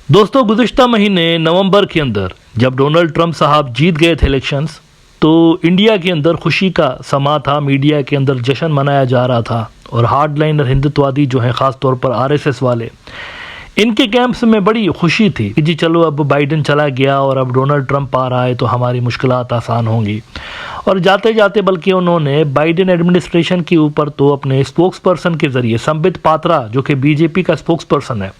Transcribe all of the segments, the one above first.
दोस्तों, गुज़िश्ता महीने नवंबर के अंदर जब डोनाल्ड ट्रंप साहब जीत गए थे इलेक्शंस, तो इंडिया के अंदर खुशी का समा था। मीडिया के अंदर जश्न मनाया जा रहा था और हार्डलाइनर हिंदुत्ववादी जो हैं, ख़ास तौर पर आरएसएस वाले, इनके कैंप्स में बड़ी खुशी थी कि जी चलो अब बाइडेन चला गया और अब डोनाल्ड ट्रंप आ रहा है तो हमारी मुश्किलात आसान होंगी। और जाते जाते बल्कि उन्होंने बाइडेन एडमिनिस्ट्रेशन के ऊपर तो अपने स्पोक्स पर्सन के ज़रिए, संबित पात्रा जो कि बीजेपी का स्पोक्स पर्सन है,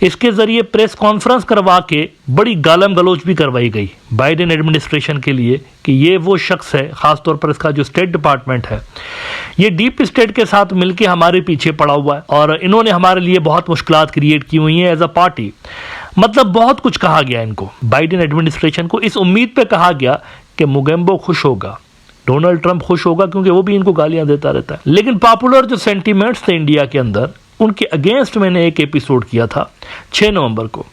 इसके ज़रिए प्रेस कॉन्फ्रेंस करवा के बड़ी गालम गलोच भी करवाई गई बाइडेन एडमिनिस्ट्रेशन के लिए कि ये वो शख्स है, ख़ास तौर पर इसका जो स्टेट डिपार्टमेंट है, ये डीप स्टेट के साथ मिलकर हमारे पीछे पड़ा हुआ है और इन्होंने हमारे लिए बहुत मुश्किलात क्रिएट की हुई हैं एज अ पार्टी। मतलब बहुत कुछ कहा गया इनको, बाइडेन एडमिनिस्ट्रेशन को इस उम्मीद पे कहा गया कि मुगेम्बो खुश होगा, डोनाल्ड ट्रंप खुश होगा, क्योंकि वो भी इनको गालियां देता रहता है। लेकिन पॉपुलर जो सेंटीमेंट्स थे इंडिया के अंदर, उनके अगेंस्ट मैंने एक एपिसोड किया था 6 नवंबर को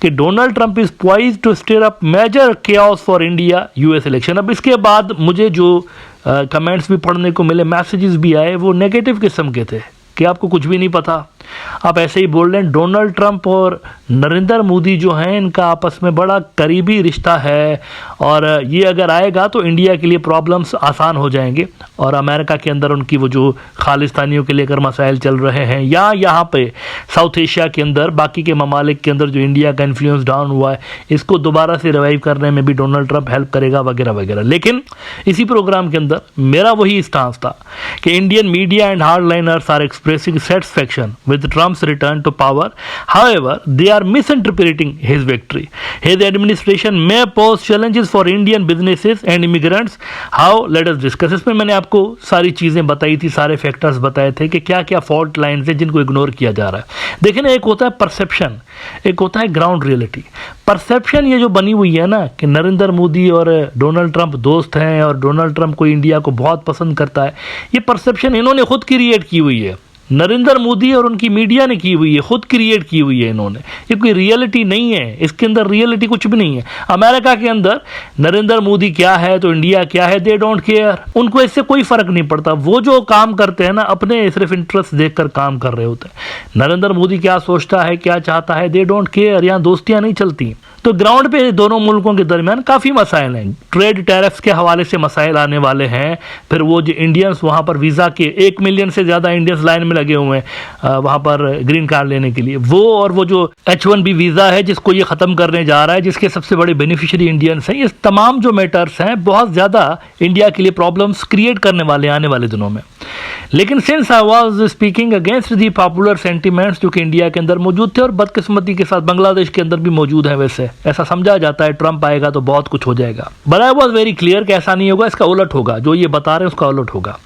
कि Donald Trump is poised to stir up major chaos for India US election. अब इसके बाद मुझे जो कमेंट्स भी पढ़ने को मिले, मैसेजेस भी आए, वो नेगेटिव किस्म के थे कि आपको कुछ भी नहीं पता, आप ऐसे ही बोल रहे हैं। डोनाल्ड ट्रंप और नरेंद्र मोदी जो हैं, इनका आपस में बड़ा करीबी रिश्ता है और ये अगर आएगा तो इंडिया के लिए प्रॉब्लम्स आसान हो जाएंगे और अमेरिका के अंदर उनकी वो जो खालिस्तानियों के लेकर मसाइल चल रहे हैं, या यहाँ पे साउथ एशिया के अंदर बाकी के ममालिक के अंदर जो इंडिया का इन्फ्लुएंस डाउन हुआ है, इसको दोबारा से रिवाइव करने में भी डोनाल्ड ट्रंप हेल्प करेगा वगैरह वगैरह। लेकिन इसी प्रोग्राम के अंदर मेरा वही स्टांस था कि Indian media and hardliners are expressing satisfaction with Trump's return to power. However, they are misinterpreting his victory. His administration may pose challenges for Indian businesses and immigrants. How? Let us discuss. इसमें मैंने आपको सारी चीज़ें बताई थी, सारे factors बताए थे कि क्या क्या फॉल्ट लाइन्स हैं जिनको इग्नोर किया जा रहा है। देखिए ना, एक होता है परसेप्शन, एक होता है ग्राउंड रियलिटी। परसेप्शन ये जो बनी हुई है ना कि नरेंद्र मोदी और डोनाल्ड ट्रंप दोस्त हैं और डोनाल्ड ट्रंप को इंडिया को बहुत पसंद करता है, ये परसेप्शन इन्होंने खुद क्रिएट की हुई है। नरेंद्र मोदी और उनकी मीडिया ने की हुई है, खुद क्रिएट की हुई है इन्होंने। ये कोई रियलिटी नहीं है, इसके अंदर रियलिटी कुछ भी नहीं है। अमेरिका के अंदर नरेंद्र मोदी क्या है तो इंडिया क्या है, दे डोंट केयर। उनको इससे कोई फर्क नहीं पड़ता। वो जो काम करते हैं ना, अपने सिर्फ इंटरेस्ट देखकर काम कर रहे होते हैं। नरेंद्र मोदी क्या सोचता है, क्या चाहता है, दे डोंट केयर। यहाँ दोस्तियां नहीं चलती। तो ग्राउंड पे दोनों मुल्कों के दरमियान काफ़ी मसाइल हैं। ट्रेड टैरिफ्स के हवाले से मसाइल आने वाले हैं। फिर वो जो इंडियंस वहाँ पर वीज़ा के 1 मिलियन से ज़्यादा इंडियंस लाइन में लगे हुए हैं वहाँ पर ग्रीन कार्ड लेने के लिए, वो और वो जो H1B वीज़ा है जिसको ये ख़त्म करने जा रहा है, जिसके सबसे बड़े बेनिफिशियरी इंडियंस हैं। ये तमाम जो मैटर्स हैं बहुत ज़्यादा इंडिया के लिए प्रॉब्लम्स क्रिएट करने वाले आने वाले दिनों में। लेकिन since I was speaking against the popular sentiments जो कि इंडिया के अंदर मौजूद थे और बदकिस्मती के साथ बांग्लादेश के अंदर भी मौजूद है, वैसे ऐसा समझा जाता है ट्रंप आएगा तो बहुत कुछ हो जाएगा। But I was very clear कि ऐसा नहीं होगा, इसका उलट होगा। जो ये बता रहे हैं उसका उलट होगा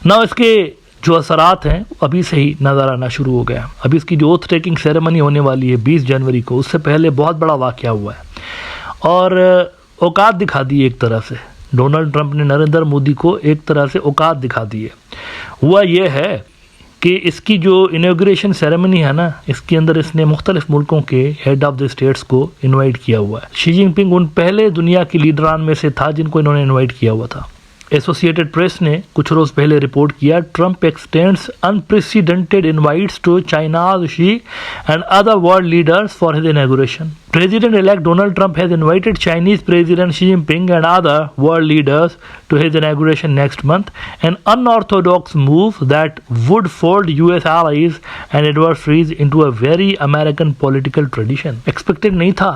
ना। इसके जो असरात हैं अभी से ही नज़र आना शुरू हो गया। अभी इसकी जो ओथ टेकिंग सेरेमनी होने वाली है 20 जनवरी को, उससे पहले बहुत बड़ा वाक़या हुआ है और औकात दिखा दी एक तरह से। डोनाल्ड ट्रंप ने नरेंद्र मोदी को एक तरह से औकात दिखा दी है। हुआ ये है कि इसकी जो इनॉग्रेशन सेरेमनी है ना, इसके अंदर इसने मुख्तलिफ मुल्कों के हेड ऑफ द स्टेट्स को इनवाइट किया हुआ है। शी जिनपिंग उन पहले दुनिया की लीडरान में से था जिनको इन्होंने इनवाइट किया हुआ था। एसोसिएटेड प्रेस ने कुछ रोज पहले रिपोर्ट किया, Trump extends unprecedented invites to China's Xi and other world leaders for his inauguration. President-elect Donald Trump has invited Chinese President Xi Jinping and other world leaders to his inauguration next month, an unorthodox move that would fold US allies and adversaries into a very American political tradition. Expected नहीं था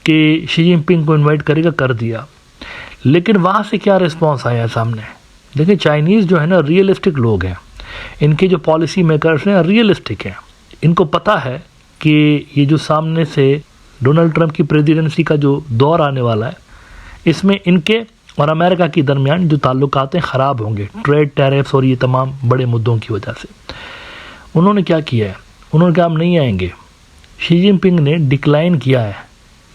कि Xi Jinping को invite करेगा, कर दिया। लेकिन वहाँ से क्या रिस्पॉन्स आया सामने? देखिए, चाइनीज़ जो है ना, रियलिस्टिक लोग हैं। इनके जो पॉलिसी मेकर्स हैं रियलिस्टिक हैं। इनको पता है कि ये जो सामने से डोनाल्ड ट्रंप की प्रेसिडेंसी का जो दौर आने वाला है, इसमें इनके और अमेरिका के दरमियान जो ताल्लुकात हैं ख़राब होंगे, ट्रेड टैरिफ्स और ये तमाम बड़े मुद्दों की वजह से। उन्होंने क्या किया है? उन्होंने कहा हम नहीं आएंगे। शी जिनपिंग ने डिक्लाइन किया है,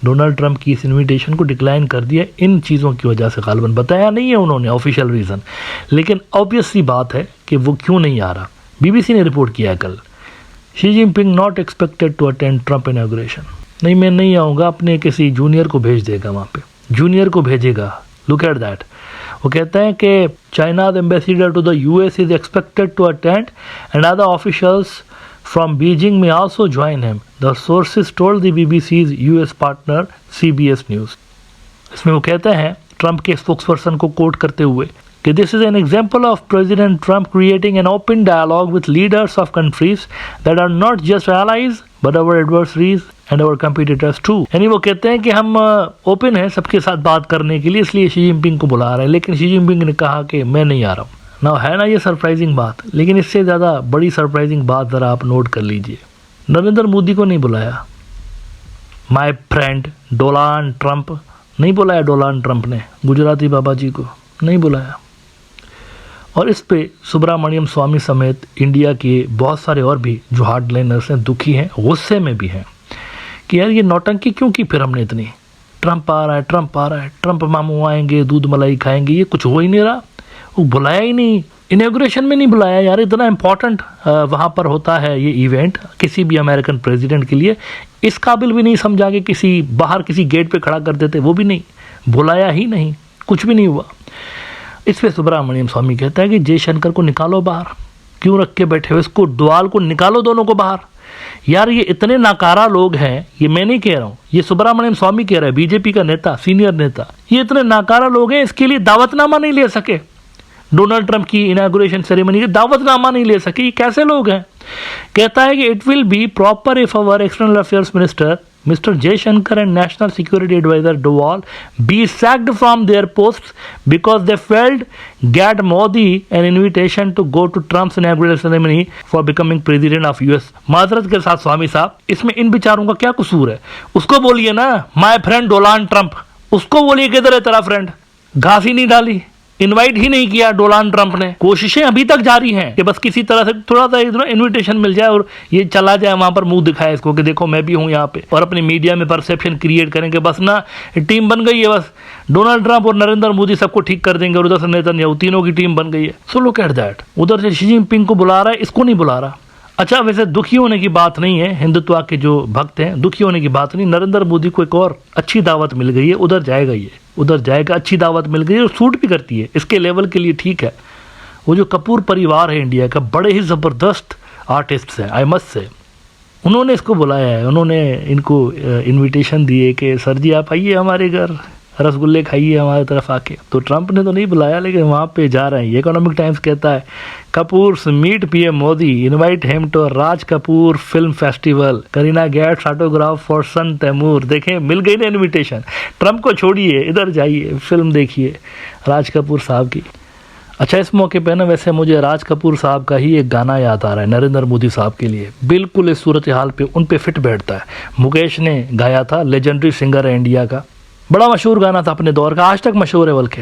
डोनाल्ड ट्रंप की इस इन्विटेशन को डिक्लाइन कर दिया इन चीज़ों की वजह से। गालबन बताया नहीं है उन्होंने ऑफिशियल रीज़न, लेकिन ऑब्वियस सी बात है कि वो क्यों नहीं आ रहा। BBC ने रिपोर्ट किया है कल, Xi Jinping not expected to attend Trump inauguration. नहीं, मैं नहीं आऊँगा, अपने किसी जूनियर को भेज देगा वहाँ पे, जूनियर को भेजेगा। Look at that. वो कहते हैं कि China's ambassador to the US is expected to attend and other officials from Beijing may also join him, the sources told the BBC's US partner CBS News. इसमें वो कहते हैं ट्रंप के spokesperson को कोट करते हुए कि this is an example of president Trump creating an open dialogue with leaders of countries that are not just allies but our adversaries and our competitors too. यानी वो कहते हैं कि हम ओपन हैं सबके साथ बात करने के लिए, इसलिए शी जिनपिंग को बुला रहे हैं, लेकिन शी जिनपिंग ने कहा कि मैं नहीं आ रहा हूँ ना। है ना ये सरप्राइजिंग बात, लेकिन इससे ज़्यादा बड़ी सरप्राइजिंग बात ज़रा आप नोट कर लीजिए, नरेंद्र मोदी को नहीं बुलाया, माय फ्रेंड डोनाल्ड ट्रंप नहीं बुलाया, डोनाल्ड ट्रंप ने गुजराती बाबा जी को नहीं बुलाया। और इस पे सुब्रमण्यम स्वामी समेत इंडिया के बहुत सारे और भी जो हार्डलाइनर्स हैं दुखी हैं, गुस्से में भी हैं कि यार ये नौटंकी क्यों की फिर हमने इतनी, ट्रंप आ रहा है, ट्रंप आ रहा है, ट्रंप मामू आएंगे, दूध मलाई खाएंगे, ये कुछ हो ही नहीं रहा, वो बुलाया ही नहीं, इनॉग्रेशन में नहीं बुलाया। यार इतना इम्पोर्टेंट वहाँ पर होता है ये इवेंट किसी भी अमेरिकन प्रेसिडेंट के लिए, इस काबिल भी नहीं समझा कि किसी बाहर किसी गेट पे खड़ा कर देते, वो भी नहीं, बुलाया ही नहीं, कुछ भी नहीं हुआ। इस पे सुब्रमण्यम स्वामी कहता है कि जयशंकर को निकालो बाहर, क्यों रख के बैठे हो, इसको डोवाल को निकालो, दोनों को बाहर। यार ये इतने नाकारा लोग हैं, ये मैं नहीं कह रहा हूँ, ये सुब्रमण्यम स्वामी कह रहा है, बीजेपी का नेता, सीनियर नेता, ये इतने नाकारा लोग हैं, इसके लिए दावतनामा नहीं ले सके, डोनाल्ड ट्रंप की इनॉग्रेशन सेरेमनी का दावतनामा नहीं ले सके, ये कैसे लोग हैं। कहता है कि it will be proper if our external affairs minister mister Jaishankar and national security adviser Doval be sacked from their post because they failed get Modi an invitation to go to Trump's inauguration ceremony for becoming president of US. माजरत के साथ स्वामी साहब, इसमें इन बेचारों का क्या कसूर है, उसको बोलिए ना माय फ्रेंड डोनाल्ड ट्रंप, उसको बोलिए किधर है तेरा फ्रेंड, घास ही नहीं डाली, इनवाइट ही नहीं किया डोनाल्ड ट्रंप ने। कोशिशें अभी तक जारी हैं कि बस किसी तरह से थोड़ा सा इनविटेशन मिल जाए और ये चला जाए वहां पर, मुंह दिखाए इसको कि देखो मैं भी हूं यहाँ पे, और अपनी मीडिया में परसेप्शन क्रिएट करेंगे, बस ना टीम बन गई है, बस डोनाल्ड ट्रंप और नरेंद्र मोदी सबको ठीक कर देंगे और उधर से नेतन्याहू, तीनों की टीम बन गई है। सो लुक एट दैट, उधर से शी जिनपिंग को बुला रहा है, इसको नहीं बुला रहा। अच्छा वैसे दुखी होने की बात नहीं है, हिंदुत्व के जो भक्त हैं दुखी होने की बात नहीं, नरेंद्र मोदी को एक और अच्छी दावत मिल गई है, उधर जाएगा, ये उधर जाएगा, अच्छी दावत मिल गई है और सूट भी करती है, इसके लेवल के लिए ठीक है। वो जो कपूर परिवार है इंडिया का, बड़े ही ज़बरदस्त आर्टिस्ट हैं, आई मस्ट से, उन्होंने इसको बुलाया है, उन्होंने इनको इन्विटेशन दिए कि सर जी आप आइए हमारे घर, रसगुल्ले खाइए हमारे तरफ आके। तो ट्रंप ने तो नहीं बुलाया, लेकिन वहाँ पे जा रहे हैं। इकोनॉमिक टाइम्स कहता है Kapoor meet PM Modi, invite him to Raj Kapoor film festival, Kareena gets autograph for son Taimur. देखें मिल गई ना इनविटेशन, ट्रंप को छोड़िए, इधर जाइए फिल्म देखिए राज कपूर साहब की। अच्छा इस मौके पे ना वैसे मुझे राज कपूर साहब का ही एक गाना याद आ रहा है नरेंद्र मोदी साहब के लिए, बिल्कुल इस सूरत हाल पे उन पे फिट बैठता है। मुकेश ने गाया था, लेजेंडरी सिंगर है इंडिया का, बड़ा मशहूर गाना था अपने दौर का, आज तक मशहूर है बल्कि,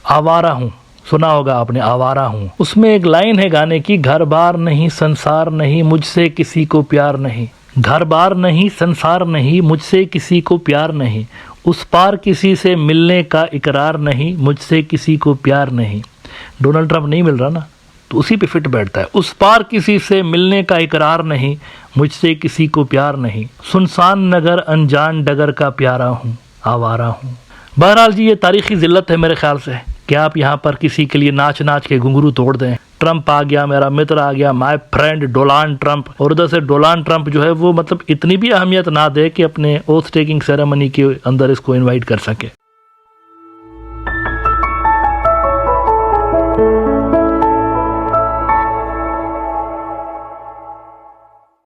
आवारा हूँ, सुना होगा आपने, आवारा हूँ। उसमें एक लाइन है गाने की, घर बार नहीं संसार नहीं मुझसे किसी को प्यार नहीं, घर बार नहीं संसार नहीं मुझसे किसी को प्यार नहीं, उस पार किसी से मिलने का इकरार नहीं मुझसे किसी को प्यार नहीं। डोनाल्ड ट्रंप नहीं मिल रहा ना, तो उसी पे फिट बैठता है, उस पार किसी से मिलने का इकरार नहीं मुझसे किसी को प्यार नहीं, सुनसान नगर अनजान डगर का प्यारा हूँ, आवारा हूँ। बहरहाल जी ये तारीखी जिल्लत है मेरे ख्याल से कि आप यहाँ पर किसी के लिए नाच नाच के घुंघरू तोड़ दें। ट्रंप आ गया, मेरा मित्र आ गया, माय फ्रेंड डोनाल्ड ट्रंप, और उधर से डोनाल्ड ट्रंप जो है वो मतलब इतनी भी अहमियत ना दे कि अपने ओथ टेकिंग सेरेमनी के अंदर इसको इनवाइट कर सके।